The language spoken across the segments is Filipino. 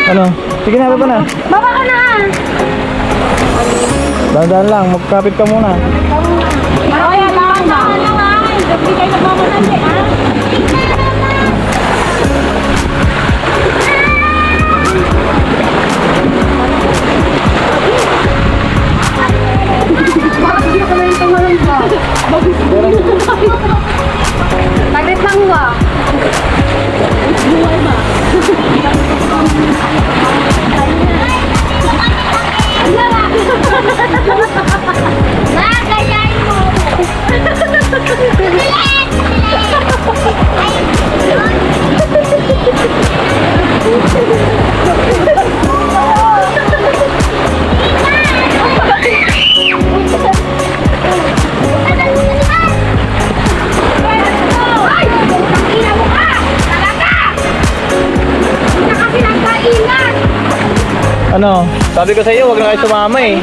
Ano? Sige na, baba na. Baba ka na! Dahan-dahan lang, magkapit ka muna. Kaya lang na. Hindi kayo nagmamalaki, ha? Taglit lang ba? Buhay ba? Magayain mo! Ano? Sabi ko sa iyo, wag na kayo sumama eh.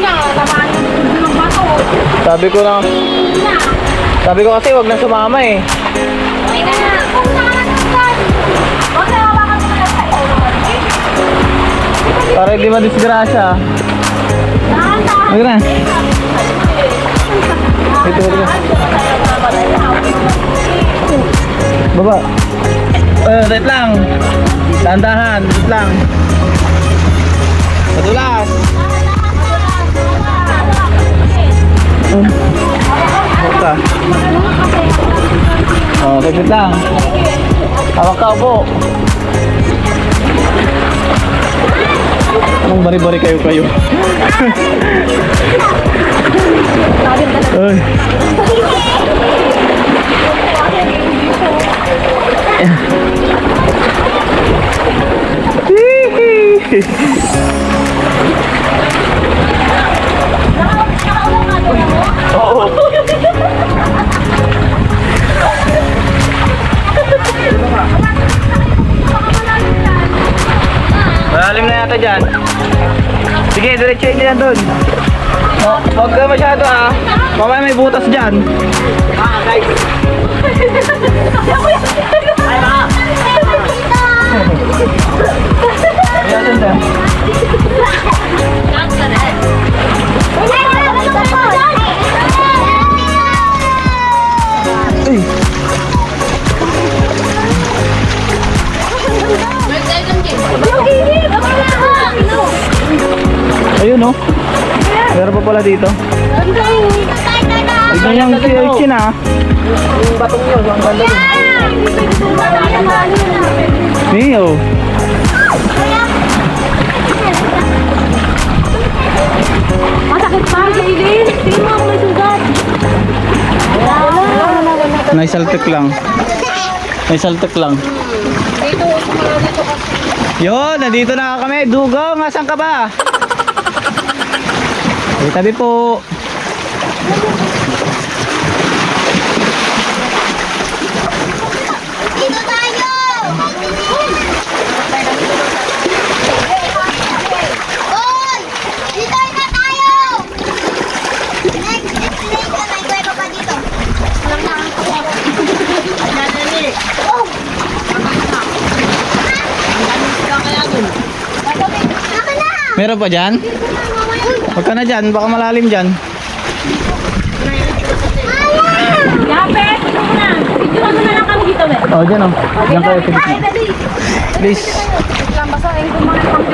Sabi ko na. Sabi ko kasi wag na sumama eh. Para hindi madisgrasya. Wag na. Ito, ito. Baba. Wait lang. Dahan-dahan, wait lang. Madulas. Buka. Oh, saglit lang. Hawak ka po. Anong bari-bari kayo? Ay. Oo. Malalim na yata dyan. Sige, diretsuin nyo yan dun. Huwag ka masyado ah. Mamaya may butas dyan. Guys. Ay, baka. Ayan dyan. Ayun no. Meron pa pala dito. Tignan yung kitchen ah. Yung batong yun, yung ganda yun. Niyo. Masakit pa, Jaylin. Tingnan mo ako may sugat. Naisaltek lang. Naisaltek lang. Dito, dito kasi. Yun, nandito na kami. Dugong, asan ka ba? Tabi po. Dito tayo! Oy! Dito na tayo! Next play ka na. Ikaw pa dito. Lang na ang kapag. Oh! Meron pa dyan? Huwag ka na dyan, baka malalim dyan. Yapet! Ito mo na! Picturean mo na lang kami dito, eh. Oh, dyan oh. Dyan kayo. Ay, dali! Please. Lang, basahin ko mga pang